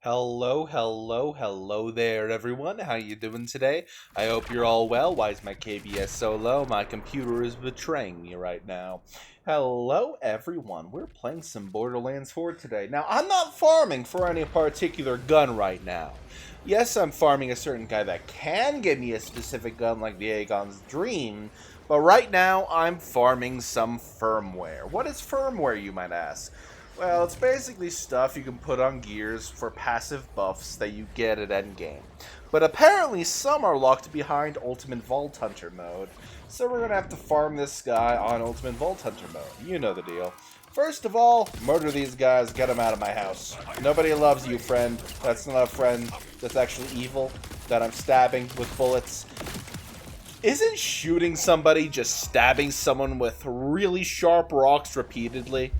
Hello there, everyone. How you doing today? I hope you're all well. Why is my KBS so low? My computer is betraying me right now. Hello, everyone. We're playing some Borderlands 4 today. Now, I'm not farming for any particular gun right now. Yes, I'm farming a certain guy that can give me a specific gun like the Aegon's Dream, but right now I'm farming some firmware. What is firmware, you might ask? Well, it's basically stuff you can put on gears for passive buffs that you get at endgame. But apparently some are locked behind Ultimate Vault Hunter mode, so we're gonna have to farm this guy on Ultimate Vault Hunter mode. You know the deal. First of all, murder these guys, get them out of my house. Nobody loves you, friend. That's not a friend. That's actually evil, that I'm stabbing with bullets. Isn't shooting somebody just stabbing someone with really sharp rocks repeatedly?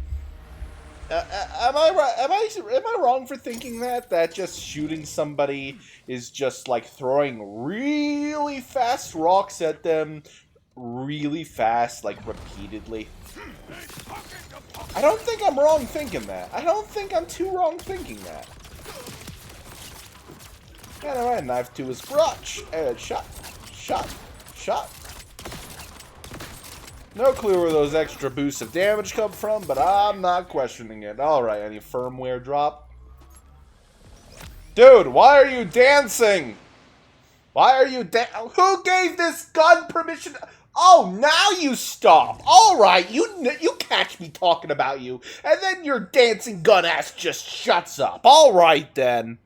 Am I right? Am I wrong for thinking that just shooting somebody is just like throwing really fast rocks at them, really fast, like repeatedly? I don't think I'm wrong thinking that. I don't think I'm too wrong thinking that. Anyway, knife to his crotch. Shot. No clue where those extra boosts of damage come from, but I'm not questioning it. Alright, any firmware drop? Dude, why are you dancing? Why are you Who gave this gun permission? Oh, now you stop. Alright, you catch me talking about you, and then your dancing gun ass just shuts up. Alright then.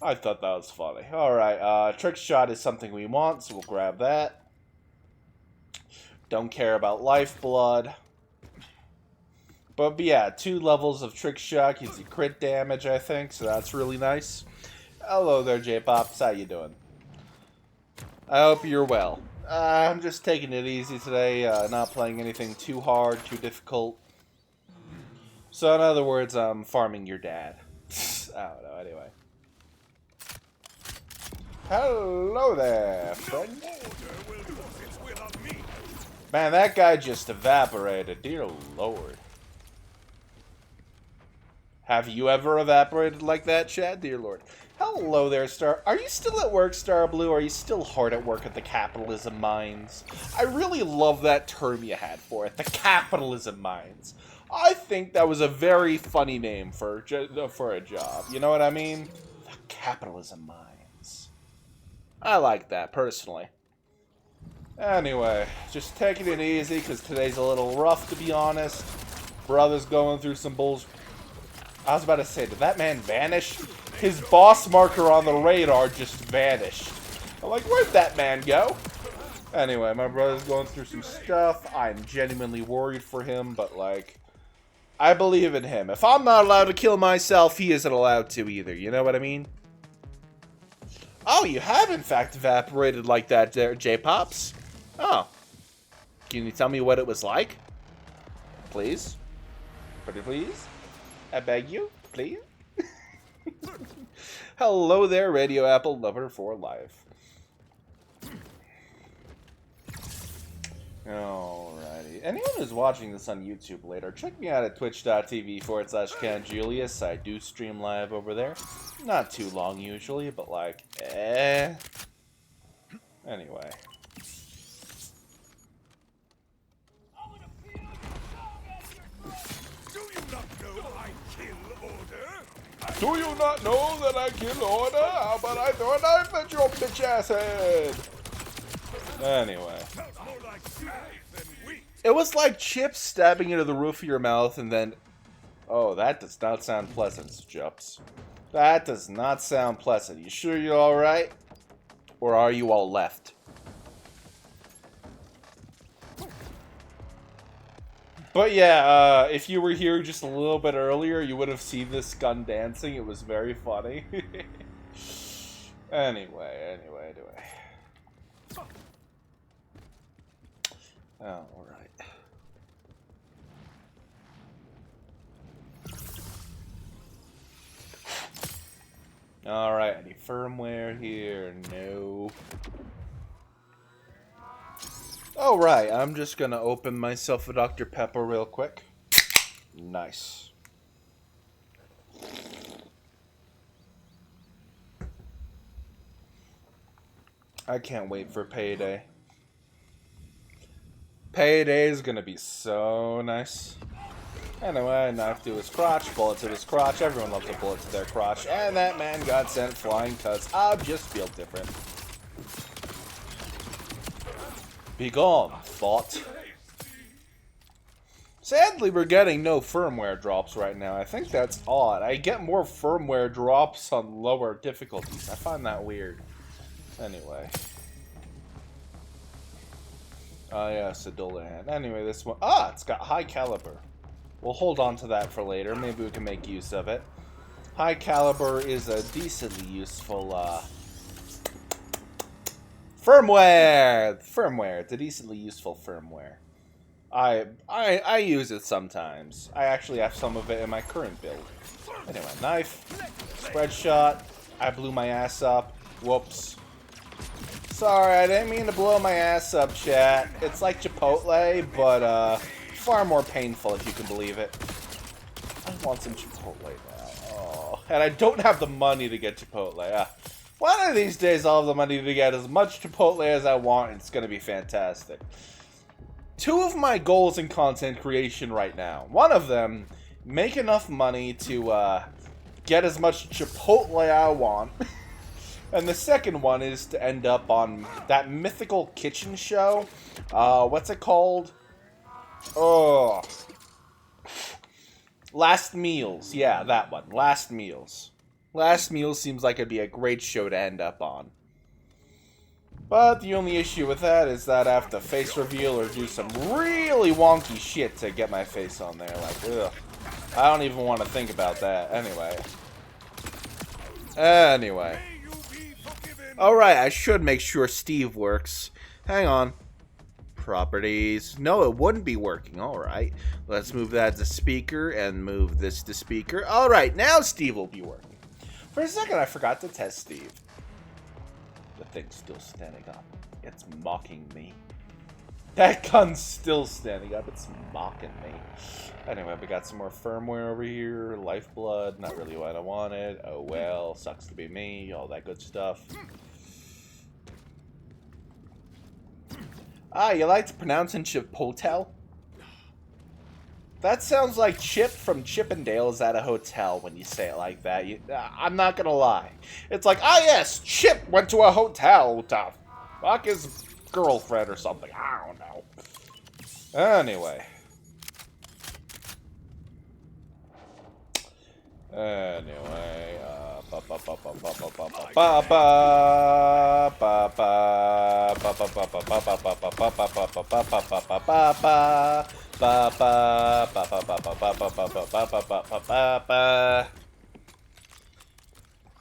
I thought that was funny. Alright, trick shot is something we want, so we'll grab that. Don't care about lifeblood. But yeah, 2 levels of trick shot gives you crit damage, I think, so that's really nice. Hello there, J-Pops. How you doing? I hope you're well. I'm just taking it easy today, not playing anything too hard, too difficult. So in other words, I'm farming your dad. I don't know, anyway. Hello there, friend. Man, that guy just evaporated. Dear Lord. Have you ever evaporated like that, Chad? Dear Lord. Hello there, Star. Are you still at work, Star Blue? Are you still hard at work at the capitalism mines? I really love that term you had for it, the capitalism mines. I think that was a very funny name for a job. You know what I mean? The capitalism mines. I like that, personally. Anyway, just taking it easy, because today's a little rough, to be honest. Brother's going through some bulls. I was about to say, did that man vanish? His boss marker on the radar just vanished. I'm like, where'd that man go? Anyway, my brother's going through some stuff. I'm genuinely worried for him, but, like, I believe in him. If I'm not allowed to kill myself, he isn't allowed to either. You know what I mean? Oh, you have in fact evaporated like that there, J-Pops. Oh. Can you tell me what it was like? Please? Pretty please? I beg you? Please? Hello there, Radio Apple Lover for Life. Alrighty. Anyone who's watching this on YouTube later, check me out at twitch.tv/CanJulius. I do stream live over there. Not too long usually, but like, Anyway. Do you not know that I kill order? How about I throw a knife at your bitch ass head? Anyway. It was like chips stabbing into the roof of your mouth and then... Oh, that does not sound pleasant, Jups. That does not sound pleasant. You sure you're alright? Or are you all left? But yeah, if you were here just a little bit earlier, you would have seen this gun dancing. It was very funny. Anyway. Oh, alright. Alright, any firmware here? No. Alright, I'm just gonna open myself a Dr. Pepper real quick. Nice. I can't wait for payday. Payday is gonna be so nice. Anyway, knife to his crotch, bullet to his crotch. Everyone loves a bullet to their crotch. And that man got sent flying cuts. I just feel different. Be gone, thought. Sadly, we're getting no firmware drops right now. I think that's odd. I get more firmware drops on lower difficulties. I find that weird. Anyway. Oh, yeah, Sedulahan. Anyway, this one... Ah, it's got high caliber. We'll hold on to that for later. Maybe we can make use of it. High caliber is a decently useful, firmware! Firmware. It's a decently useful firmware. I use it sometimes. I actually have some of it in my current build. Anyway, knife. Spread shot. I blew my ass up. Whoops. Sorry, I didn't mean to blow my ass up, chat. It's like Chipotle, but, far more painful, if you can believe it. I want some Chipotle now. Oh, and I don't have the money to get Chipotle. One of these days, I'll have the money to get as much Chipotle as I want, and it's going to be fantastic. Two of my goals in content creation right now. One of them, make enough money to get as much Chipotle I want. And the second one is to end up on that mythical kitchen show. What's it called? Oh. Last Meals. Yeah, that one. Last Meals. Last Meals seems like it'd be a great show to end up on. But the only issue with that is that I have to face reveal or do some really wonky shit to get my face on there. Like, ugh. I don't even want to think about that. Anyway. Alright, I should make sure Steve works. Hang on. Properties. No, it wouldn't be working. Alright. Let's move that to speaker and move this to speaker. Alright, now Steve will be working. For a second, I forgot to test Steve. The thing's still standing up. It's mocking me. That gun's still standing up. It's mocking me. Anyway, we got some more firmware over here. Lifeblood. Not really what I wanted. Oh well. Sucks to be me. All that good stuff. Ah, you like to pronounce in Chipotle? That sounds like Chip from Chippendales at a hotel when you say it like that. I'm not gonna lie. It's like, ah yes, Chip went to a hotel to fuck his girlfriend or something. I don't know. Anyway.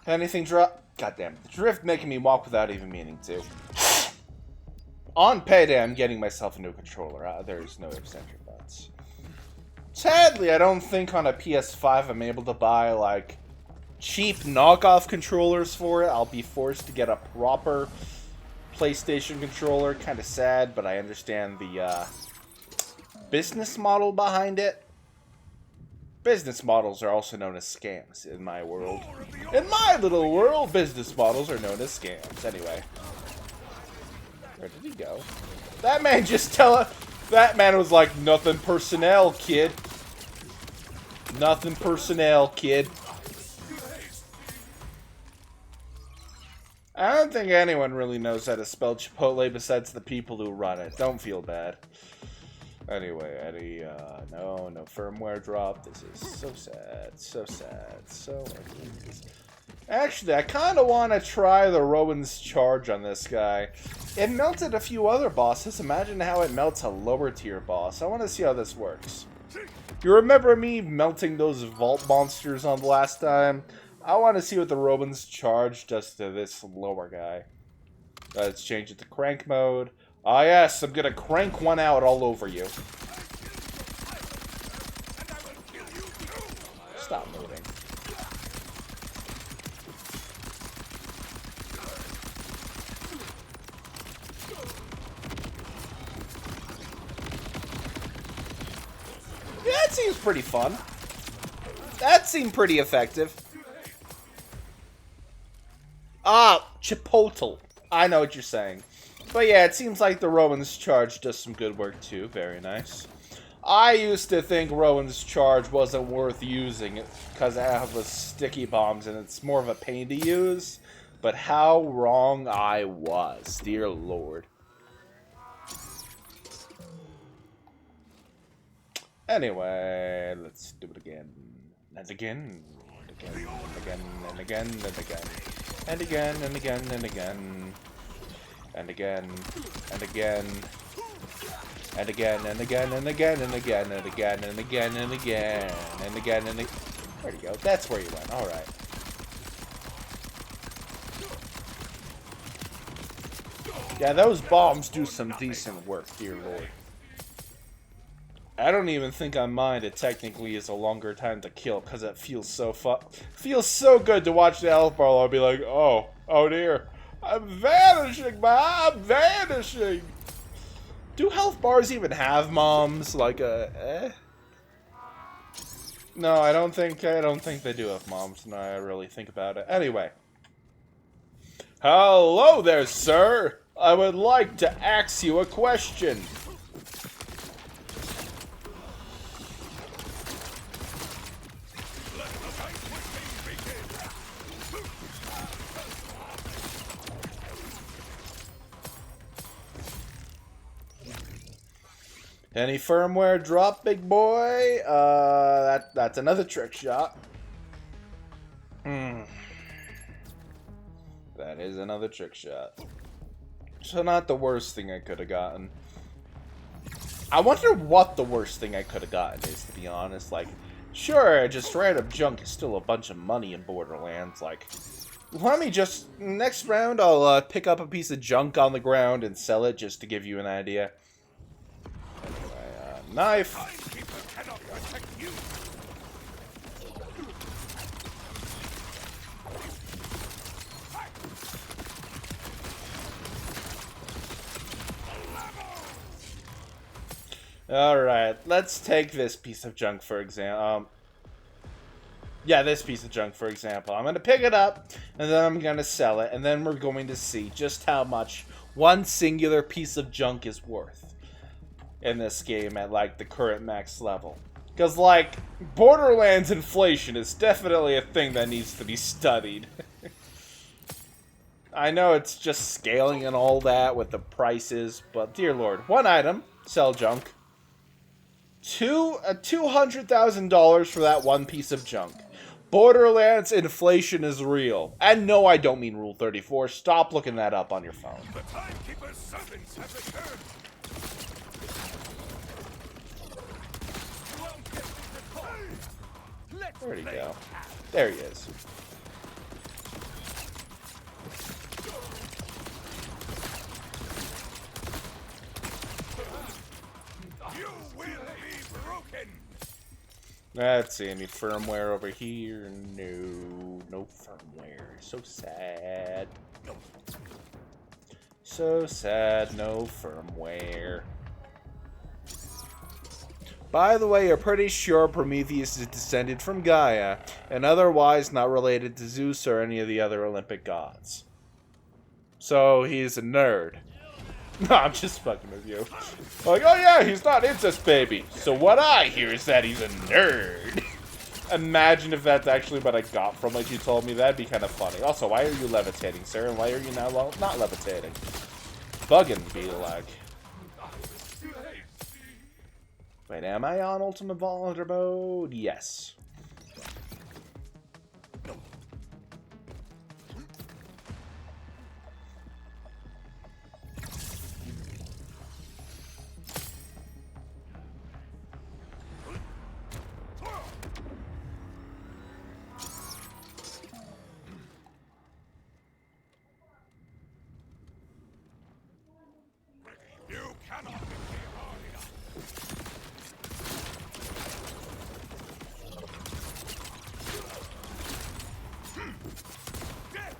Anything drop? Goddamn. The drift making me walk without even meaning to. On payday, I'm getting myself a new controller. There's no ifs, ands, or buts. Sadly, I don't think on a PS5 I'm able to buy, like, cheap knockoff controllers for it. I'll be forced to get a proper PlayStation controller. Kind of sad, but I understand the business model behind it. Business models are also known as scams in my world. In my little world, business models are known as scams. Anyway. Where did he go? That man just that man was like, nothing personnel, kid. Nothing personnel, kid. I don't think anyone really knows how to spell Chipotle besides the people who run it. Don't feel bad. Anyway, no firmware drop. This is so sad, so sad, so... Actually, I kind of want to try the Rowan's charge on this guy. It melted a few other bosses. Imagine how it melts a lower tier boss. I want to see how this works. You remember me melting those vault monsters on the last time? I want to see what the Rowan's charge does to this lower guy. Let's change it to crank mode. Ah yes, I'm gonna crank one out all over you. Stop moving. that seems pretty fun. That seemed pretty effective. Ah, Chipotle. I know what you're saying. But yeah, it seems like the Rowan's Charge does some good work too. Very nice. I used to think Rowan's Charge wasn't worth using because it has sticky bombs and it's more of a pain to use. But how wrong I was, dear Lord. Anyway, let's do it again. And again. And again. And again. And again. And again. And again. And again. And again. And again. And again. And again. And again. And again. And again. And again. And again. And again. And again. Where'd you go? That's where you went. Alright. Yeah, those bombs do some decent work, dear Lord. I don't even think I mind it technically is a longer time to kill because it feels so good to watch the health bar. I'll be like, oh dear, I'm vanishing, I'm vanishing. Do health bars even have moms? Like No, I don't think they do have moms. Now I really think about it. Anyway, hello there, sir. I would like to ask you a question. Any firmware drop, big boy? That's another trick shot. That is another trick shot. So not the worst thing I could have gotten. I wonder what the worst thing I could have gotten is, to be honest. Like, sure, just random junk is still a bunch of money in Borderlands. Like, let me just... Next round, I'll pick up a piece of junk on the ground and sell it just to give you an idea. Knife. Alright, let's take this piece of junk for example. Yeah, this piece of junk for example. I'm going to pick it up, and then I'm going to sell it, and then we're going to see just how much one singular piece of junk is worth in this game at, like, the current max level. Because, like, Borderlands inflation is definitely a thing that needs to be studied. I know it's just scaling and all that with the prices, but dear Lord, one item, sell junk. $200,000 for that one piece of junk. Borderlands inflation is real. And no, I don't mean Rule 34. Stop looking that up on your phone. The Timekeeper's servants have returned. Where'd he go? There he is. You will be broken. Let's see, any firmware over here? No firmware. So sad. So sad, no firmware. By the way, you're pretty sure Prometheus is descended from Gaia, and otherwise not related to Zeus or any of the other Olympic gods. So, he's a nerd. No, I'm just fucking with you. Like, oh yeah, he's not incest baby. So what I hear is that he's a nerd. Imagine if that's actually what I got from what you told me. That'd be kind of funny. Also, why are you levitating, sir? And why are you now not levitating? Bugging, be like. Wait, am I on Ultimate Volunteer mode? Yes. You cannot be hard enough.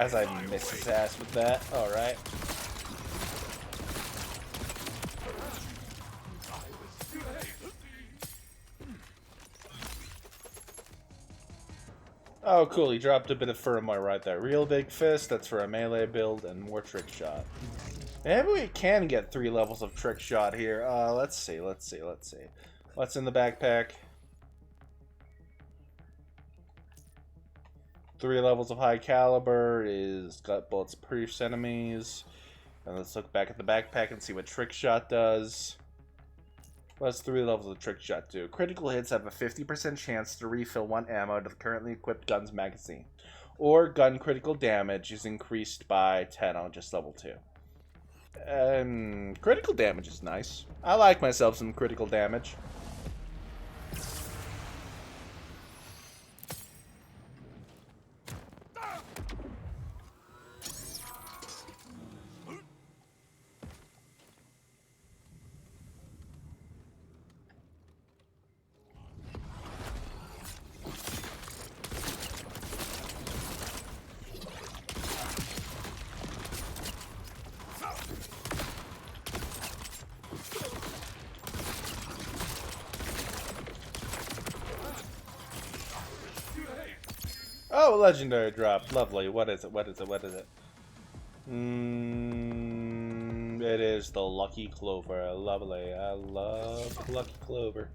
As I miss his ass with that. Alright. Oh, cool. He dropped a bit of firmware right there. Real big fist. That's for a melee build and more trick shot. Maybe we can get 3 levels of trick shot here. Let's see. What's in the backpack? 3 levels of high caliber is got bullets pierce enemies. And let's look back at the backpack and see what trick shot does. What does 3 levels of trick shot do? Critical hits have a 50% chance to refill 1 ammo to the currently equipped gun's magazine. Or gun critical damage is increased by 10 on just level 2. Critical damage is nice. I like myself some critical damage. Oh, legendary drop. Lovely. What is it? It is the Lucky Clover. Lovely. I love Lucky Clover.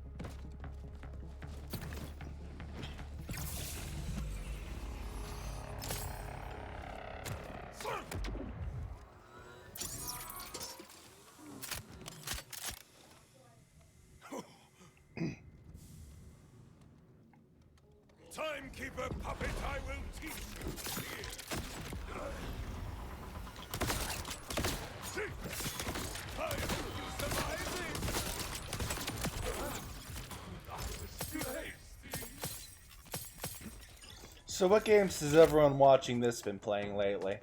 Timekeeper puppet, I will teach you. I hope you survive this. I was too hasty. So what games has everyone watching this been playing lately?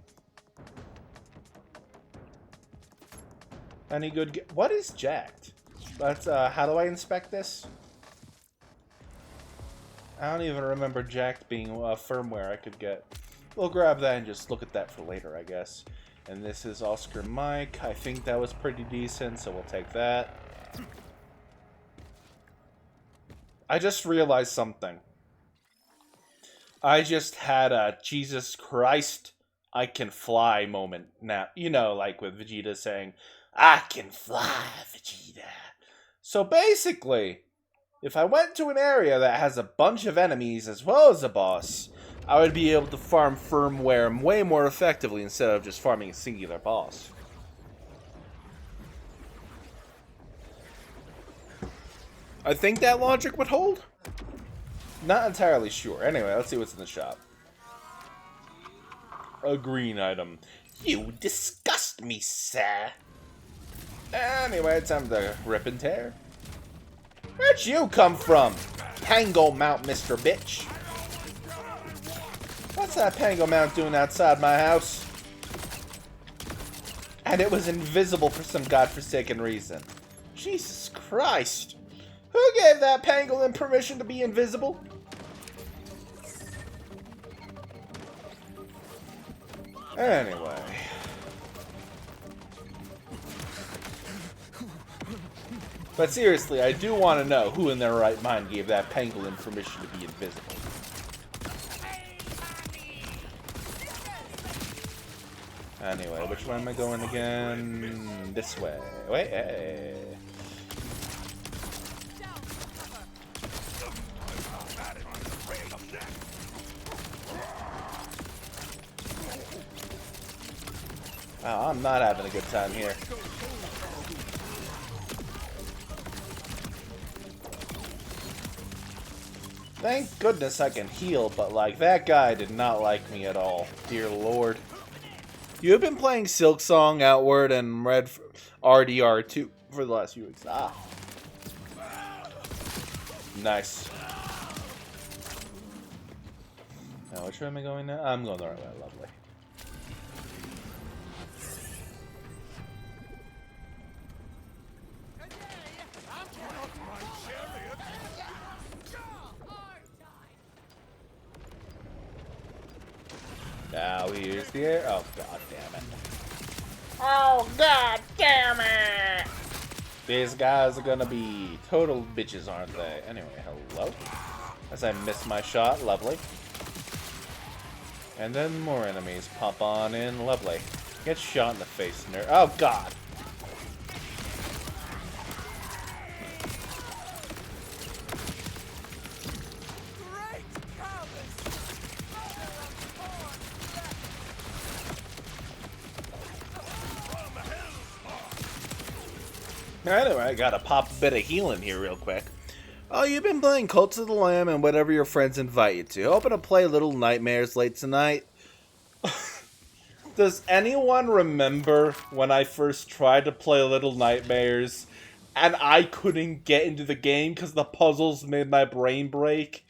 Any good what is jacked? That's how do I inspect this? I don't even remember jacked being firmware I could get. We'll grab that and just look at that for later, I guess. And this is Oscar Mike. I think that was pretty decent, so we'll take that. I just realized something. I just had a Jesus Christ, I can fly moment now. You know, like with Vegeta saying, I can fly, Vegeta. So basically, if I went to an area that has a bunch of enemies as well as a boss, I would be able to farm firmware way more effectively instead of just farming a singular boss. I think that logic would hold. Not entirely sure. Anyway, let's see what's in the shop. A green item. You disgust me, sir. Anyway, time to rip and tear. Where'd you come from? Pango Mount, Mr. Bitch. What's that Pango Mount doing outside my house? And it was invisible for some godforsaken reason. Jesus Christ. Who gave that pangolin permission to be invisible? Anyway. But seriously, I do want to know who in their right mind gave that pangolin permission to be invisible. Anyway, which way am I going again? This way. Wait, hey. Oh, I'm not having a good time here. Thank goodness I can heal, but like, that guy did not like me at all. Dear Lord. You've been playing Silksong, Outward, and Red RDR2 for the last few weeks. Ah. Nice. Now, which way am I going now? I'm going the right way. Lovely. Now here's the air. Oh, god damn it. Oh, god damn it! These guys are gonna be total bitches, aren't they? Anyway, hello. As I missed my shot, lovely. And then more enemies pop on in. Lovely. Get shot in the face, nerd. Oh, God! Anyway, I gotta pop a bit of healing here real quick. Oh, you've been playing Cult of the Lamb and whatever your friends invite you to. Hoping to play Little Nightmares late tonight. Does anyone remember when I first tried to play Little Nightmares and I couldn't get into the game because the puzzles made my brain break?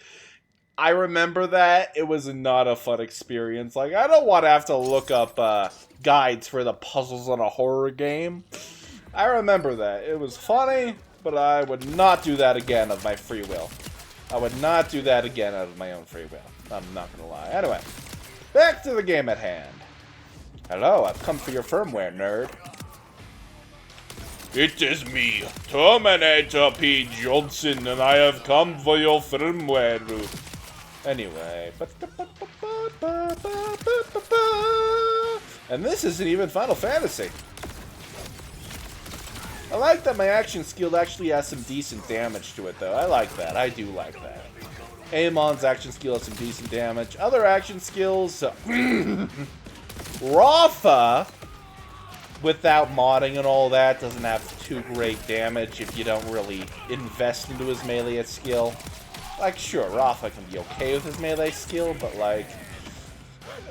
I remember that. It was not a fun experience. Like, I don't want to have to look up guides for the puzzles on a horror game. I remember that. It was funny, but I would not do that again of my free will. I would not do that again out of my own free will. I'm not gonna lie. Anyway, back to the game at hand. Hello, I've come for your firmware, nerd. It is me, Terminator P. Johnson, and I have come for your firmware. Anyway. And this isn't even Final Fantasy. I like that my action skill actually has some decent damage to it, though. I like that. I do like that. Amon's action skill has some decent damage. Other action skills... Rafa, without modding and all that, doesn't have too great damage if you don't really invest into his melee skill. Like, sure, Rafa can be okay with his melee skill, but, like...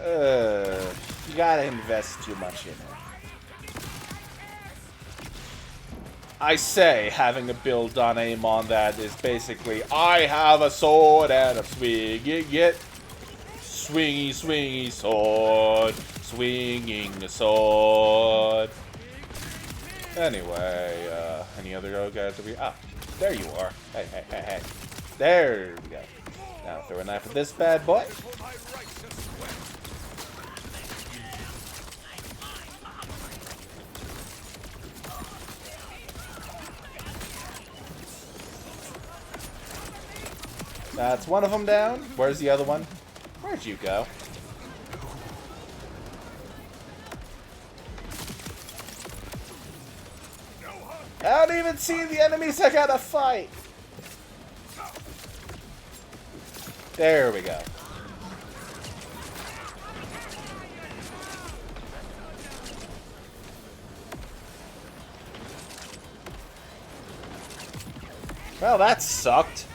you gotta invest too much in it. I say, having a build on Amon that is basically, I have a sword and I'm swinging it. Swingy, swingy sword. Swinging a sword. Anyway, any other guys over here? Ah, there you are. Hey, hey, hey, hey. There we go. Now throw a knife at this bad boy. That's one of them down. Where's the other one? Where'd you go? I don't even see the enemies I gotta fight. There we go. Well, that sucked.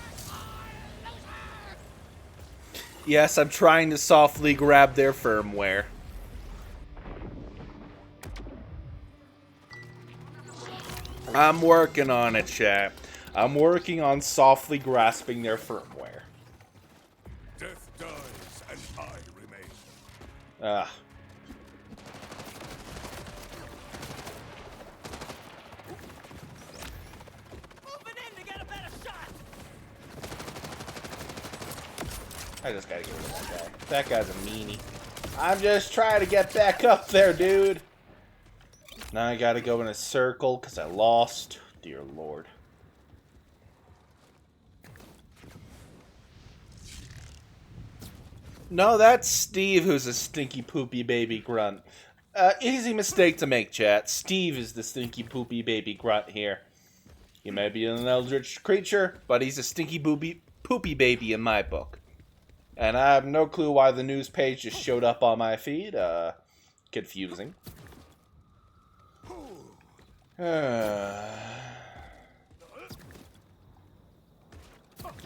Yes, I'm trying to softly grab their firmware. I'm working on it, chat. I'm working on softly grasping their firmware. Death dies and I remain. Ah. Moving in to get a better shot. I just gotta get rid of that guy. That guy's a meanie. I'm just trying to get back up there, dude. Now I gotta go in a circle because I lost. Dear Lord. No, that's Steve who's a stinky poopy baby grunt. Easy mistake to make, chat. Steve is the stinky poopy baby grunt here. He may be an eldritch creature, but he's a stinky poopy baby in my book. And I have no clue why the news page just showed up on my feed. Confusing. You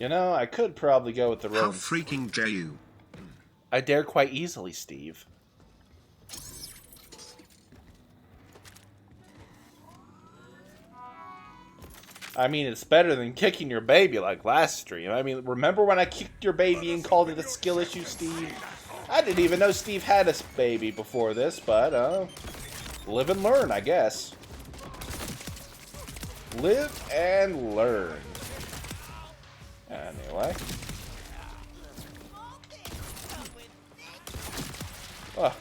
know, I could probably go with the road. How freaking dare you? I dare quite easily, Steve. I mean, it's better than kicking your baby like last stream. I mean, remember when I kicked your baby and called it a skill issue, Steve? I didn't even know Steve had a baby before this, but, live and learn, I guess. Live and learn. Anyway. Oh,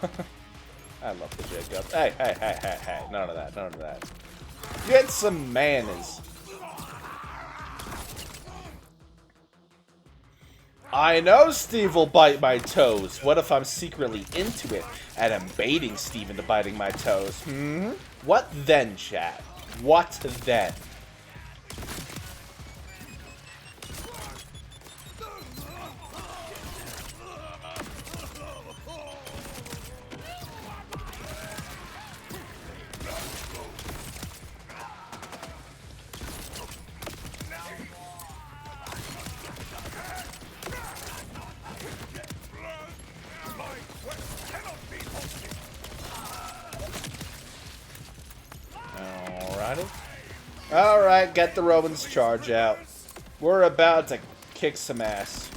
I love the Jacob. Hey, hey, hey, hey, hey. None of that, none of that. Get some manners. I know Steve will bite my toes. What if I'm secretly into it and I'm baiting Steve into biting my toes? What then, chat? What then? Alright, get the Romans charge out. We're about to kick some ass.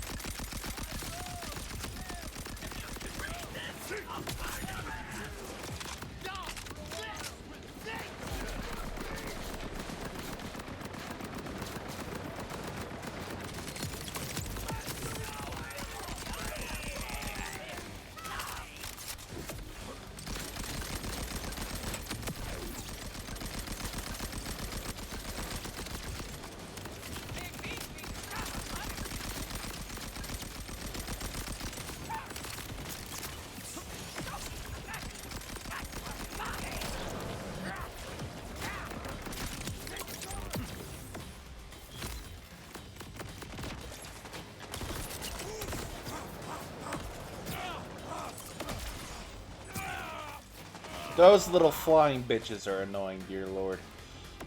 Those little flying bitches are annoying, dear lord.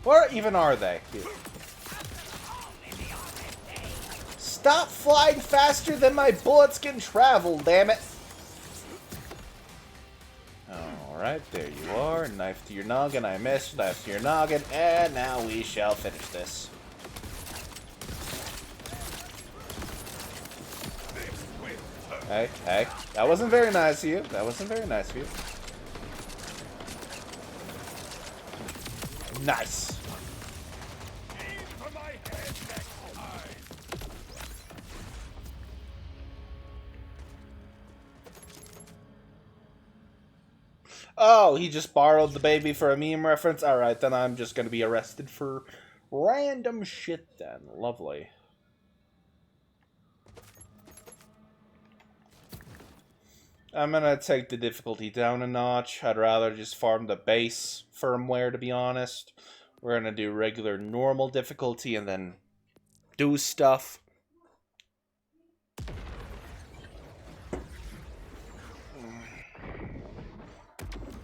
Or even are they? Here. Stop flying faster than my bullets can travel, damn it! Alright, there you are. Knife to your noggin, I missed. Knife to your noggin, and now we shall finish this. Hey, hey. That wasn't very nice of you. That wasn't very nice of you. Nice. Oh, he just borrowed the baby for a meme reference? Alright, then I'm just gonna be arrested for random shit then. Lovely. I'm gonna take the difficulty down a notch. I'd rather just farm the base firmware, to be honest. We're gonna do regular normal difficulty and then do stuff.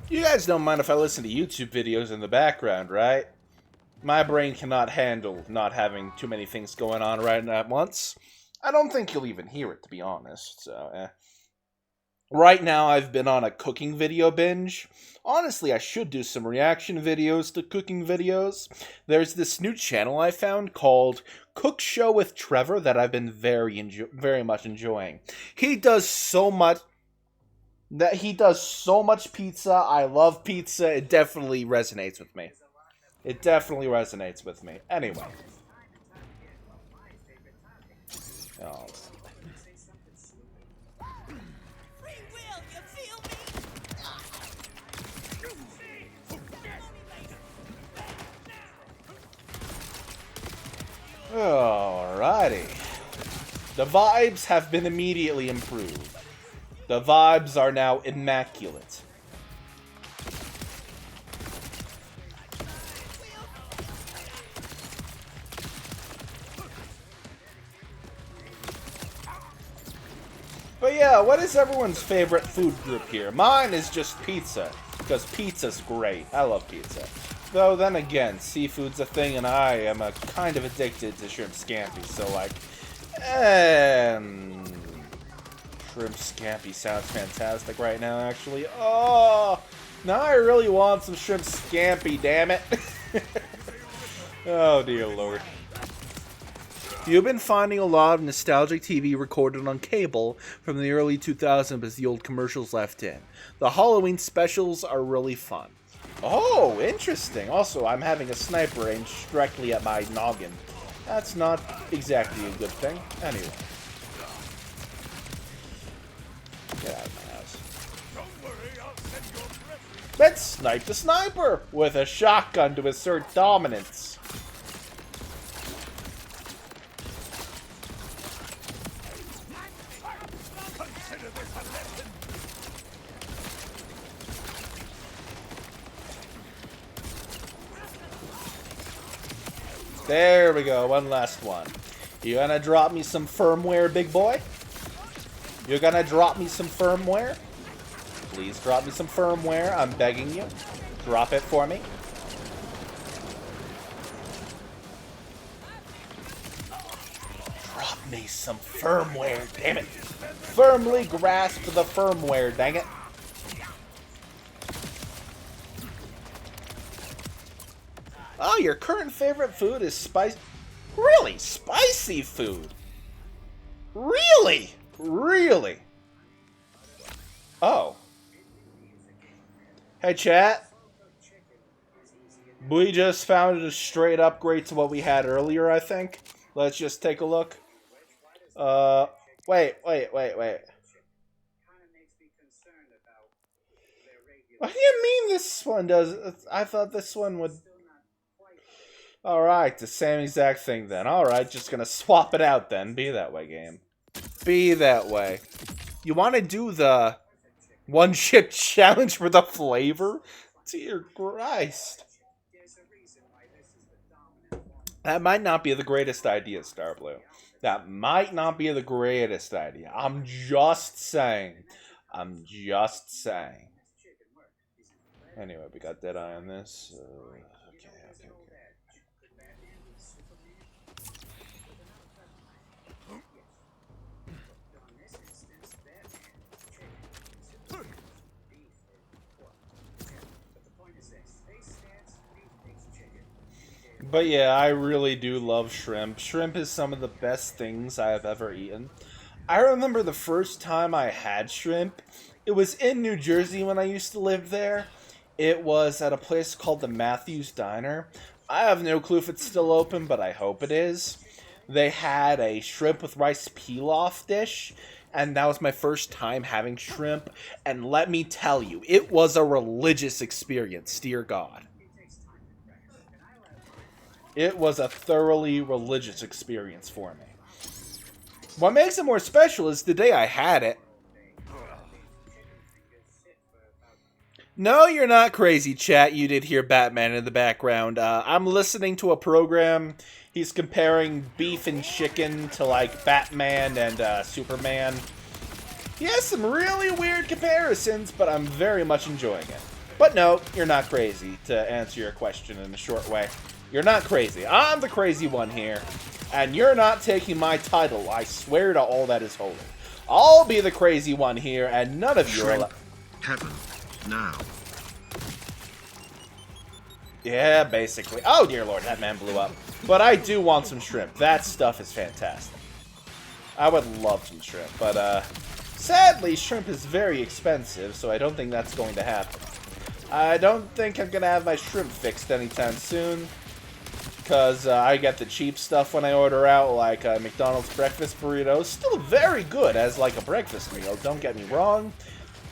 You guys don't mind if I listen to YouTube videos in the background, right? My brain cannot handle not having too many things going on right at once. I don't think you'll even hear it, to be honest, so Right now, I've been on a cooking video binge. Honestly, I should do some reaction videos to cooking videos. There's this new channel I found called Cook Show with Trevor that I've been very much enjoying. He does so much pizza. I love pizza. It definitely resonates with me. It definitely resonates with me. Anyway. Oh. Alrighty. The vibes have been immediately improved. The vibes are now immaculate. But yeah, what is everyone's favorite food group here? Mine is just pizza, because pizza's great. I love pizza. Though, then again, seafood's a thing, and I am kind of addicted to shrimp scampi, so, like, shrimp scampi sounds fantastic right now, actually. Oh, now I really want some shrimp scampi, damn it. Oh, dear lord. You've been finding a lot of nostalgic TV recorded on cable from the early 2000s as the old commercials left in. The Halloween specials are really fun. Oh, interesting. Also, I'm having a sniper aimed directly at my noggin. That's not exactly a good thing. Anyway. Get out of my house. Let's snipe the sniper with a shotgun to assert dominance. There we go, one last one. You gonna drop me some firmware, big boy? You're gonna drop me some firmware? Please drop me some firmware, I'm begging you. Drop it for me. Drop me some firmware, damn it. Firmly grasp the firmware, dang it. Oh, your current favorite food is spicy. Really? Spicy food? Really? Really? Oh. Hey, chat. We just found a straight upgrade to what we had earlier, I think. Let's just take a look. Wait. What do you mean this one does? I thought this one would... Alright, the same exact thing then. Alright, just gonna swap it out then. Be that way, game. Be that way. You want to do the one chip challenge for the flavor? Dear Christ. That might not be the greatest idea, Starblue. That might not be the greatest idea. I'm just saying. I'm just saying. Anyway, we got Deadeye on this. Okay. But yeah, I really do love shrimp. Shrimp is some of the best things I have ever eaten. I remember the first time I had shrimp. It was in New Jersey when I used to live there. It was at a place called the Matthews Diner. I have no clue if it's still open, but I hope it is. They had a shrimp with rice pilaf dish, and that was my first time having shrimp. And let me tell you, it was a religious experience, dear God. It was a thoroughly religious experience for me. What makes it more special is the day I had it. No, you're not crazy, chat. You did hear Batman in the background. I'm listening to a program. He's comparing beef and chicken to, like, Batman and Superman. He has some really weird comparisons, but I'm very much enjoying it. But no, you're not crazy, to answer your question in a short way. You're not crazy. I'm the crazy one here. And you're not taking my title. I swear to all that is holy. I'll be the crazy one here, and none of you are... Heaven, now. Yeah, basically. Oh, dear Lord, that man blew up. But I do want some shrimp. That stuff is fantastic. I would love some shrimp. But, sadly, shrimp is very expensive, so I don't think that's going to happen. I don't think I'm going to have my shrimp fixed anytime soon. Because I get the cheap stuff when I order out, like McDonald's breakfast burritos. Still very good as like a breakfast meal, don't get me wrong.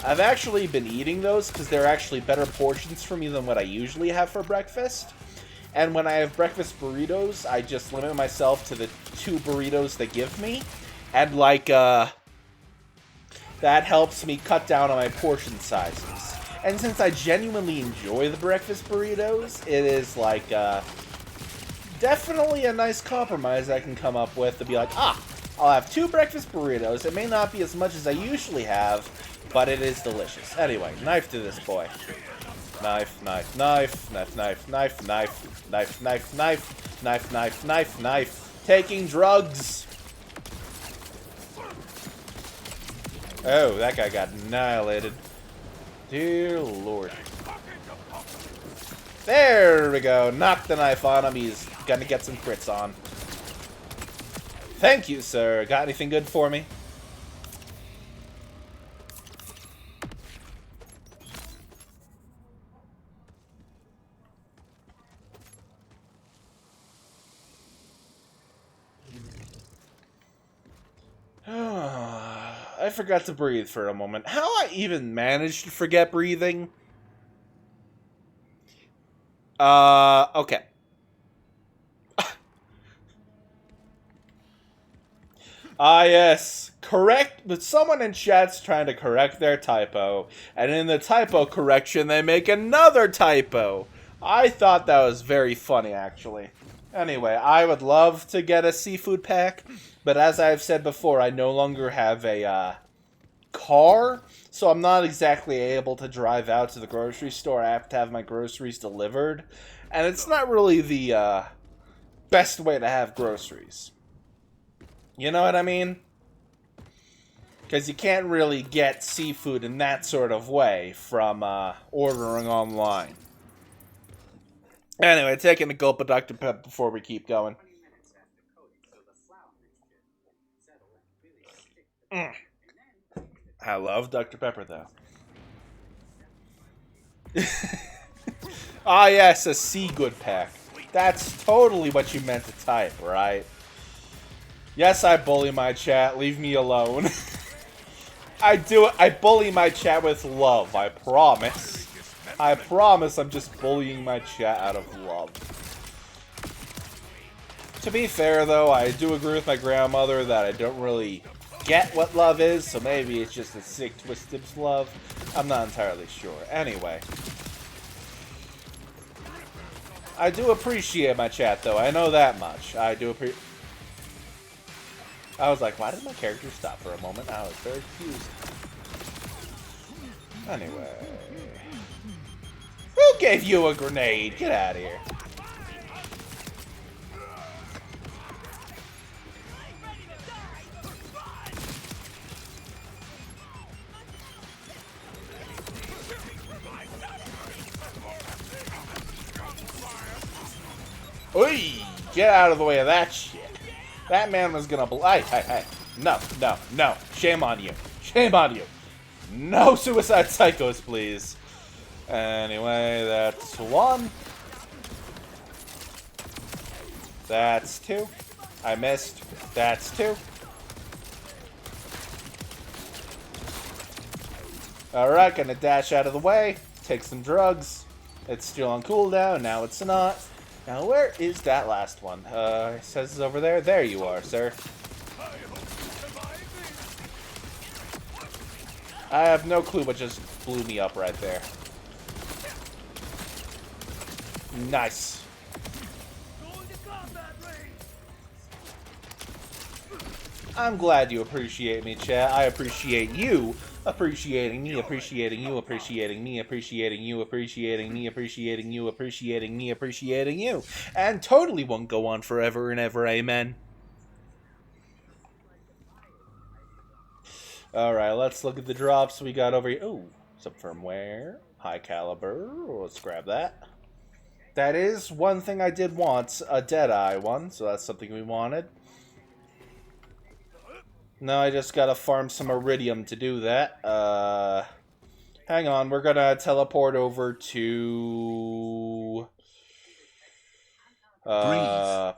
I've actually been eating those because they're actually better portions for me than what I usually have for breakfast. And when I have breakfast burritos, I just limit myself to the 2 burritos they give me. And like, that helps me cut down on my portion sizes. And since I genuinely enjoy the breakfast burritos, it is like, definitely a nice compromise I can come up with to be like, I'll have 2 breakfast burritos. It may not be as much as I usually have, but it is delicious. Anyway, knife to this boy. Knife, knife, knife, knife, knife, knife, knife, knife, knife, knife, knife, knife, knife, knife. Taking drugs. Oh, that guy got annihilated. Dear Lord. There we go. Knock the knife on him. He's gonna get some crits on. Thank you, sir. Got anything good for me? I forgot to breathe for a moment. How I even managed to forget breathing? Okay. Yes. Correct, but someone in chat's trying to correct their typo, and in the typo correction, they make another typo. I thought that was very funny, actually. Anyway, I would love to get a seafood pack, but as I've said before, I no longer have a car, so I'm not exactly able to drive out to the grocery store. I have to have my groceries delivered, and it's not really the best way to have groceries. You know what I mean? Because you can't really get seafood in that sort of way from ordering online. Anyway, taking a gulp of Dr. Pepper before we keep going. I love Dr. Pepper, though. Ah, yes, a sea good pack. That's totally what you meant to type, right? Yes, I bully my chat. Leave me alone. I do it. I bully my chat with love. I promise. I promise I'm just bullying my chat out of love. To be fair, though, I do agree with my grandmother that I don't really get what love is, so maybe it's just a sick, twisted love. I'm not entirely sure. Anyway. I do appreciate my chat, though. I know that much. I do appreciate... I was like, why did my character stop for a moment? I was very confused. Anyway. Who gave you a grenade? Get out of here. Oi! Get out of the way of that shit. That man was gonna hey. No. Shame on you. Shame on you. No suicide psychos, please. Anyway, that's one. That's two. I missed. That's two. Alright, gonna dash out of the way. Take some drugs. It's still on cooldown. Now it's not. Now, where is that last one? It says it's over there. There you are, sir. I have no clue what just blew me up right there. Nice. I'm glad you appreciate me, chat. I appreciate you appreciating me, appreciating you, appreciating me, appreciating you, appreciating me, appreciating you, appreciating me, appreciating you. And totally won't go on forever and ever, amen. Alright, let's look at the drops we got over here. Ooh, some firmware. High caliber. Let's grab that. That is one thing I did want. A Deadeye one, so that's something we wanted. Now I just gotta farm some iridium to do that. Hang on, we're gonna teleport over to... the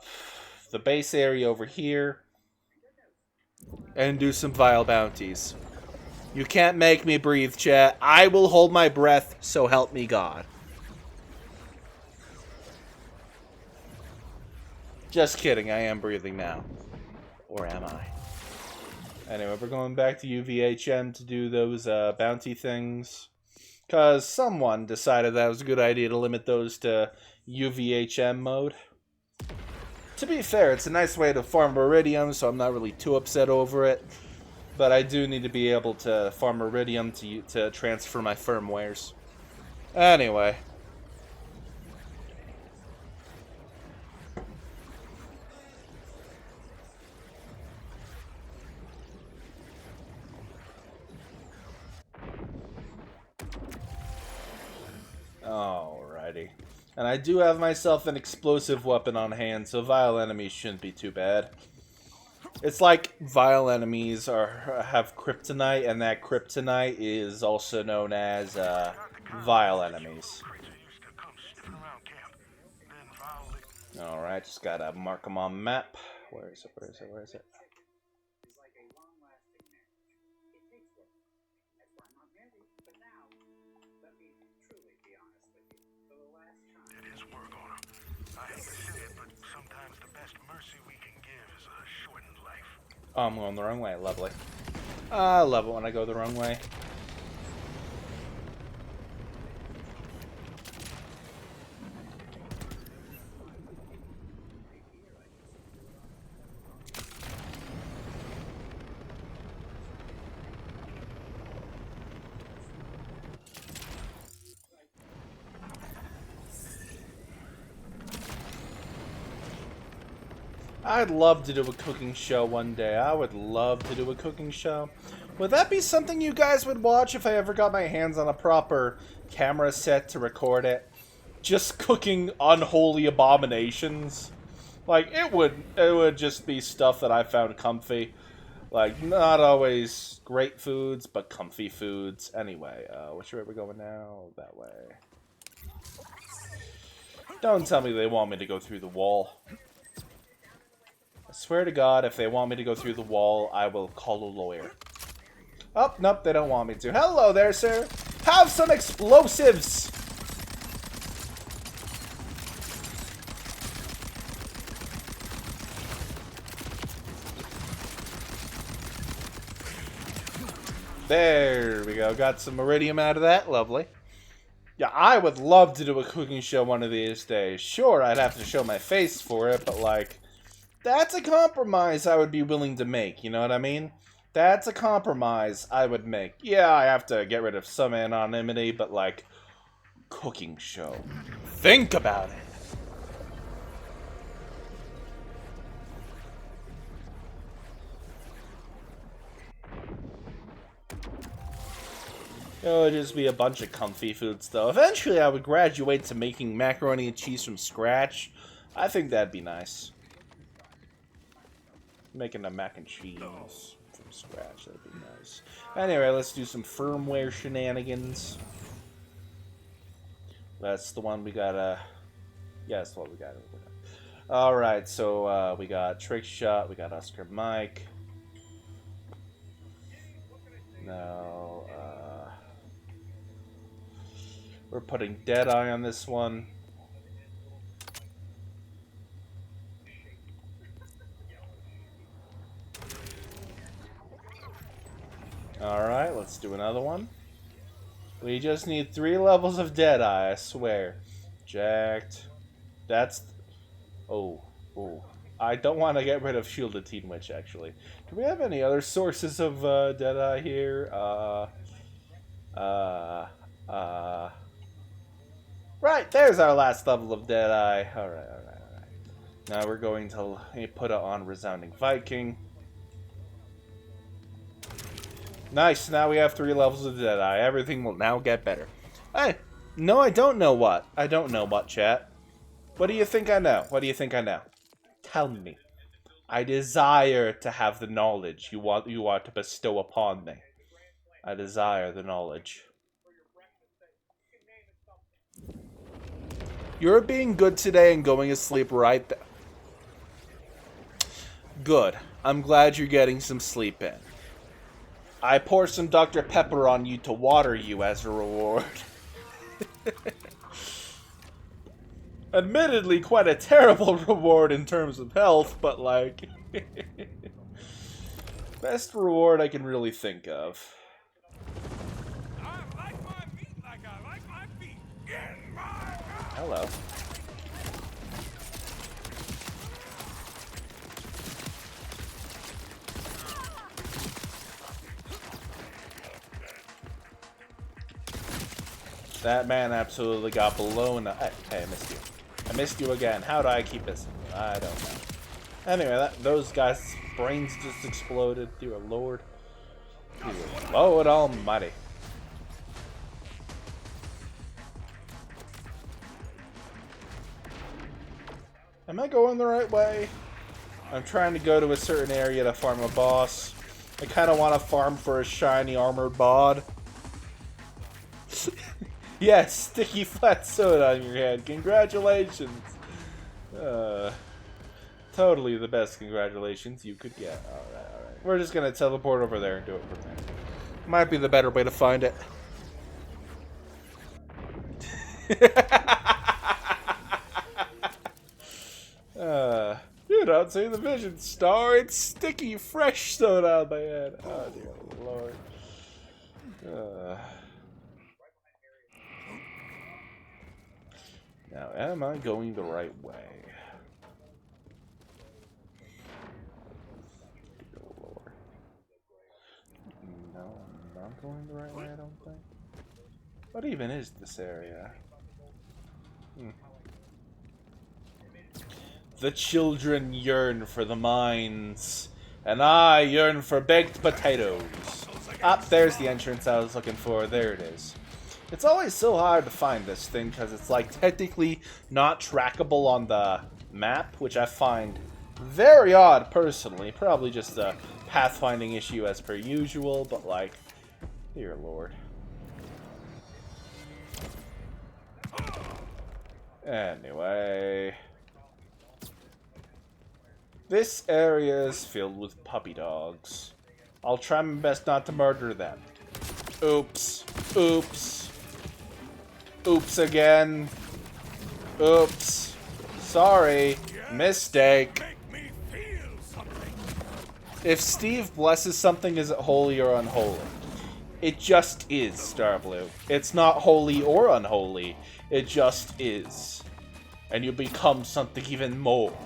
base area over here. And do some vile bounties. You can't make me breathe, chat. I will hold my breath, so help me God. Just kidding, I am breathing now. Or am I? Anyway, we're going back to UVHM to do those bounty things. Because someone decided that it was a good idea to limit those to UVHM mode. To be fair, it's a nice way to farm iridium, so I'm not really too upset over it. But I do need to be able to farm iridium to transfer my firmwares. Anyway. Alrighty. And I do have myself an explosive weapon on hand, so vile enemies shouldn't be too bad. It's like vile enemies have kryptonite, and that kryptonite is also known as vile enemies. Alright, just gotta mark them on map. Where is it? Oh, I'm going the wrong way. Lovely. I love it when I go the wrong way. I'd love to do a cooking show one day. I would love to do a cooking show. Would that be something you guys would watch if I ever got my hands on a proper camera set to record it? Just cooking unholy abominations? Like, it would just be stuff that I found comfy. Like, not always great foods, but comfy foods. Anyway, which way are we going now? That way. Don't tell me they want me to go through the wall. I swear to God, if they want me to go through the wall, I will call a lawyer. Oh, nope, they don't want me to. Hello there, sir. Have some explosives! There we go. Got some iridium out of that. Lovely. Yeah, I would love to do a cooking show one of these days. Sure, I'd have to show my face for it, but like, that's a compromise I would be willing to make. You know what I mean? That's a compromise I would make. Yeah, I have to get rid of some anonymity, but like, cooking show. Think about it. It would just be a bunch of comfy foods, though. Eventually, I would graduate to making macaroni and cheese from scratch. I think that'd be nice. Making a mac and cheese from scratch, that'd be nice. Anyway, let's do some firmware shenanigans. That's the one we gotta... Yeah, that's what we got. Alright, so we got Trick Shot, we got Oscar Mike. Now, we're putting Deadeye on this one. Alright, let's do another one. We just need 3 levels of Deadeye, I swear. Jacked. That's... Oh. I don't want to get rid of Shielded Teen Witch, actually. Do we have any other sources of Deadeye here? Right, there's our last level of Deadeye. Alright. Now we're going to put it on Resounding Viking. Nice, now we have 3 levels of Deadeye. Everything will now get better. Hey, no, I don't know what. I don't know what, chat. What do you think I know? What do you think I know? Tell me. I desire to have the knowledge you want to bestow upon me. I desire the knowledge. You're being good today and going to sleep right there. Good. I'm glad you're getting some sleep in. I pour some Dr. Pepper on you to water you as a reward. Admittedly, quite a terrible reward in terms of health, but like... best reward I can really think of. I like my meat like I like my feet. In my mouth. Hello. That man absolutely got blown up. Hey, I missed you. I missed you again. How do I keep missing you? I don't know. Anyway, those guys' brains just exploded. Dear Lord. Dear Lord Almighty. Am I going the right way? I'm trying to go to a certain area to farm a boss. I kind of want to farm for a shiny armored bod. Yes, sticky flat soda on your head. Congratulations. Totally the best congratulations you could get. Alright. We're just going to teleport over there and do it from there. Might be the better way to find it. You don't see the vision star. It's sticky, fresh soda on my head. Oh, dear Lord. Now, am I going the right way? Dear Lord. No, I'm not going the right way, I don't think. What even is this area? The children yearn for the mines, and I yearn for baked potatoes. There's the entrance I was looking for. There it is. It's always so hard to find this thing because it's like technically not trackable on the map, which I find very odd personally. Probably just a pathfinding issue as per usual, but like, dear lord. Anyway, this area is filled with puppy dogs. I'll try my best not to murder them. Oops. Oops. Oops again. Oops. Sorry. Mistake. If Steve blesses something, is it holy or unholy? It just is, Starblue. It's not holy or unholy. It just is. And you become something even more.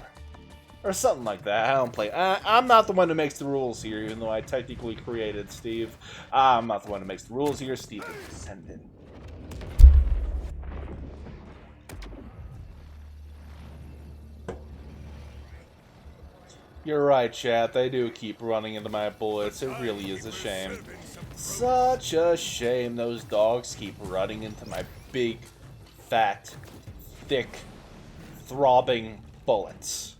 Or something like that. I don't play. I'm not the one who makes the rules here, even though I technically created Steve. I'm not the one who makes the rules here. Steve is a descendant. You're right, chat. They do keep running into my bullets. It really is a shame. Such a shame those dogs keep running into my big, fat, thick, throbbing bullets.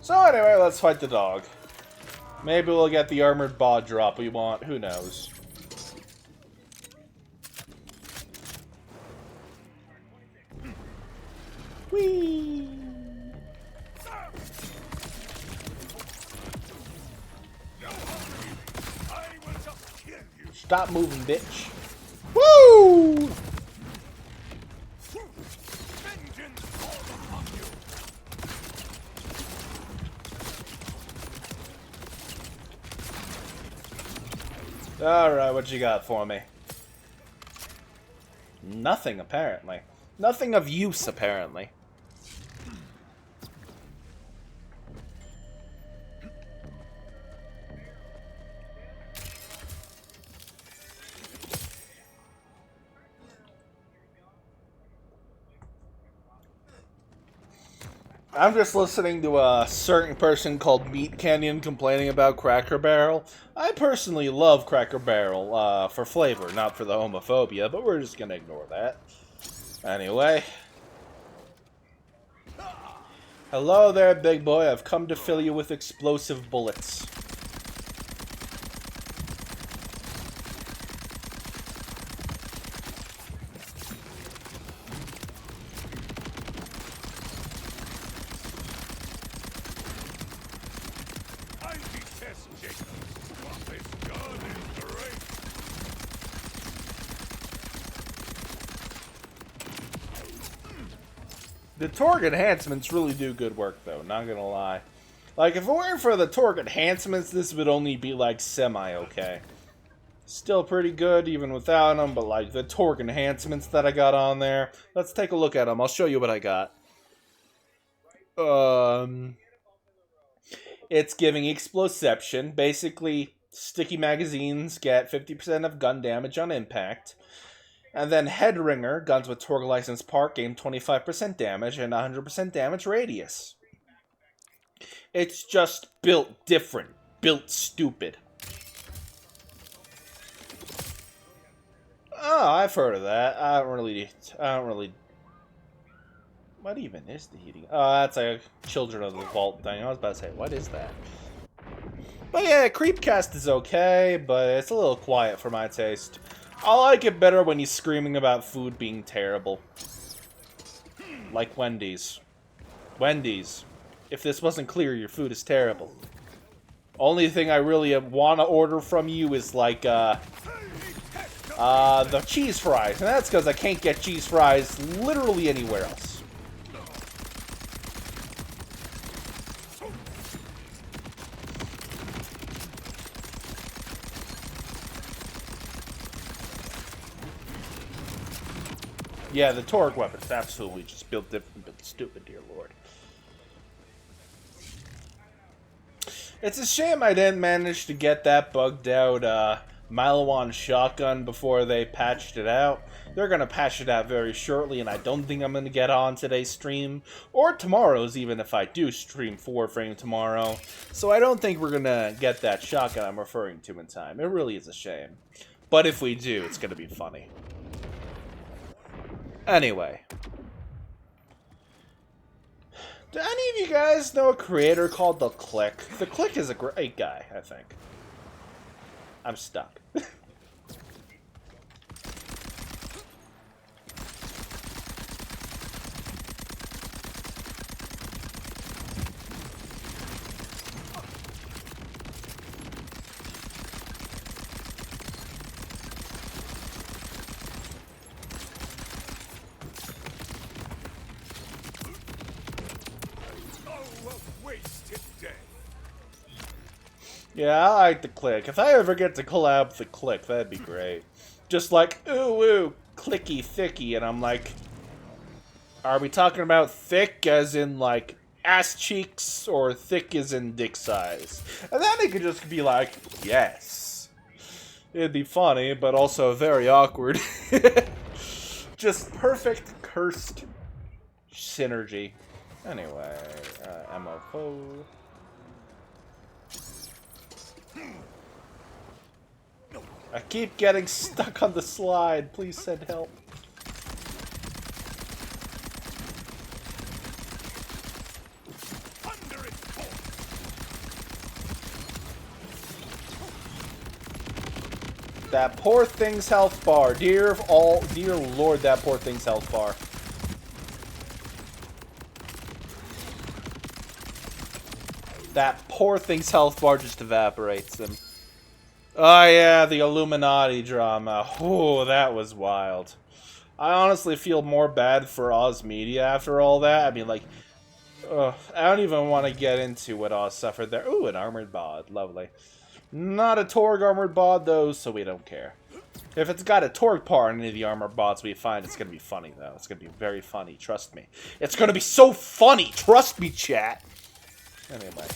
So anyway, let's fight the dog. Maybe we'll get the armored bod drop we want. Who knows? Whee! Stop moving, bitch. Woo! Alright, what you got for me? Nothing, apparently. Nothing of use, apparently. I'm just listening to a certain person called Meat Canyon complaining about Cracker Barrel. I personally love Cracker Barrel for flavor, not for the homophobia, but we're just gonna ignore that. Anyway. Hello there, big boy. I've come to fill you with explosive bullets. The torque enhancements really do good work, though, not gonna lie. Like, if it weren't for the torque enhancements, this would only be, like, semi-okay. Still pretty good, even without them, but, like, the torque enhancements that I got on there, let's take a look at them. I'll show you what I got. It's giving Exploception. Basically, sticky magazines get 50% of gun damage on impact. And then Headringer, guns with torque license part, gain 25% damage and 100% damage radius. It's just built different. Built stupid. Oh, I've heard of that. I don't really... What even is the heating? Oh, that's a Children of the Vault thing. I was about to say, what is that? But yeah, Creepcast is okay, but it's a little quiet for my taste. I like it better when he's screaming about food being terrible. Like Wendy's. Wendy's. If this wasn't clear, your food is terrible. Only thing I really want to order from you is like, the cheese fries. And that's because I can't get cheese fries literally anywhere else. Yeah, the Torque weapon's absolutely just built different, but stupid, dear lord. It's a shame I didn't manage to get that bugged out Malawan shotgun before they patched it out. They're going to patch it out very shortly, and I don't think I'm going to get on today's stream, or tomorrow's, even if I do stream 4-frame tomorrow. So I don't think we're going to get that shotgun I'm referring to in time. It really is a shame. But if we do, it's going to be funny. Anyway. Do any of you guys know a creator called The Click? The Click is a great guy, I think. I'm stuck. Yeah, I like The Click. If I ever get to collab with The Click, that'd be great. Just like, ooh, ooh, clicky, thicky, and I'm like, are we talking about thick as in, like, ass cheeks, or thick as in dick size? And then it could just be like, yes. It'd be funny, but also very awkward. Just perfect cursed synergy. Anyway, ammo foe. I keep getting stuck on the slide. Please send help. That poor thing's health bar. Dear Lord, that poor thing's health bar. That poor thing's health bar just evaporates him. Oh yeah, the Illuminati drama. Oh, that was wild. I honestly feel more bad for Oz Media after all that. I mean, like, I don't even want to get into what Oz suffered there. Ooh, an armored bod. Lovely. Not a Torg armored bod, though, so we don't care. If it's got a Torg part in any of the armored bods we find, it's going to be funny, though. It's going to be very funny, trust me. It's going to be so funny, trust me, chat. Anyway.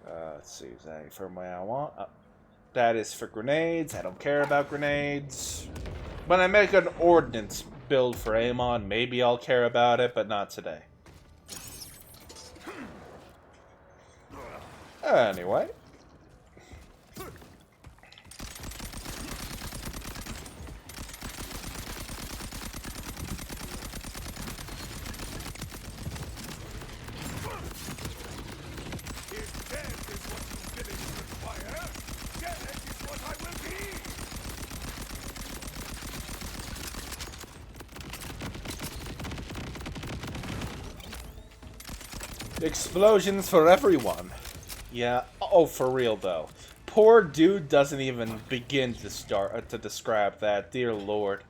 Let's see, is that for what I want? That is for grenades. I don't care about grenades. When I make an ordnance build for Amon, maybe I'll care about it, but not today. Anyway. Explosions for everyone. Yeah. Oh, for real though. Poor dude doesn't even begin to describe that. Dear Lord.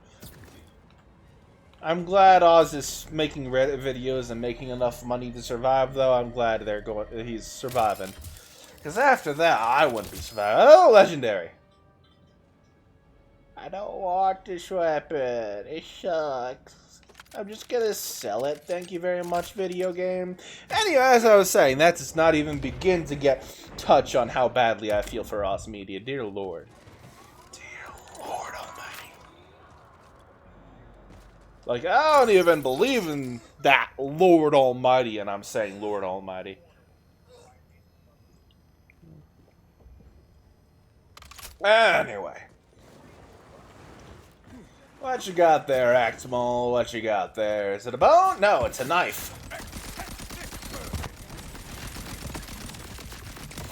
I'm glad Oz is making Reddit videos and making enough money to survive, though. I'm glad he's surviving. Because after that, I wouldn't be surviving. Oh, legendary. I don't want this weapon. It sucks. I'm just gonna sell it. Thank you very much, video game. Anyway, as I was saying, that does not even begin to get touch on how badly I feel for Oz Media. Dear Lord. Dear Lord Almighty. Like, I don't even believe in that Lord Almighty, and I'm saying Lord Almighty. Anyway. What you got there, Actimal? What you got there? Is it a bone? No, it's a knife.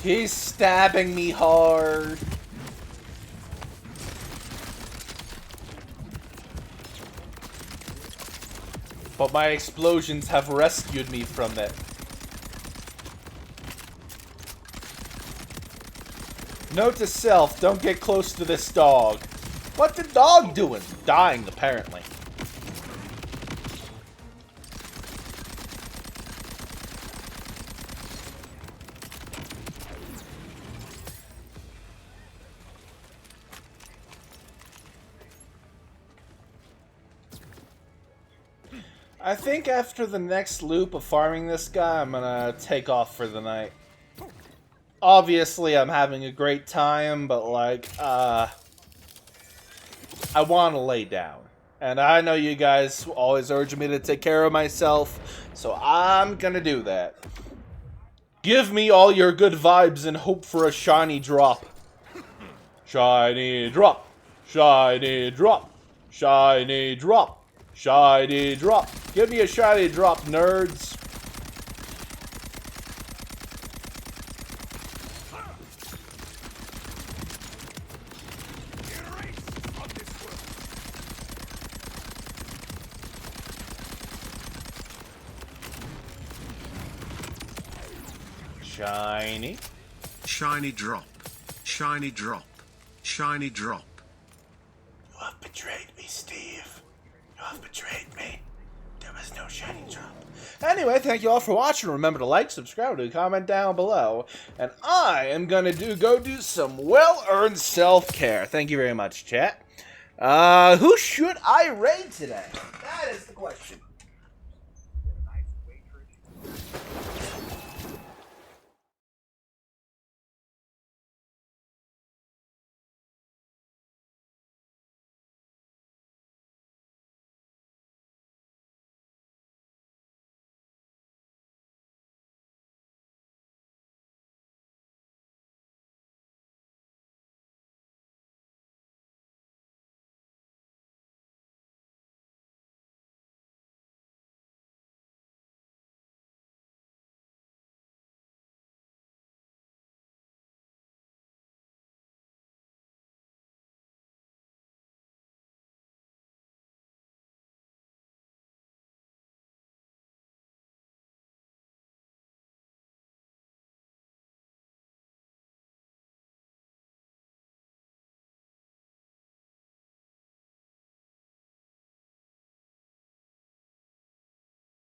He's stabbing me hard. But my explosions have rescued me from it. Note to self, don't get close to this dog. What's the dog doing? Dying, apparently. I think after the next loop of farming this guy, I'm gonna take off for the night. Obviously, I'm having a great time, but like, I want to lay down. And I know you guys always urge me to take care of myself, so I'm gonna do that. Give me all your good vibes and hope for a shiny drop. Shiny drop. Shiny drop. Shiny drop. Shiny drop. Give me a shiny drop, nerds. Shiny. Shiny drop. Shiny drop. Shiny drop. You have betrayed me, Steve. You have betrayed me. There was no shiny drop. Anyway, thank you all for watching. Remember to like, subscribe, and comment down below. And I am gonna go do some well-earned self-care. Thank you very much, chat. Who should I raid today? That is the question.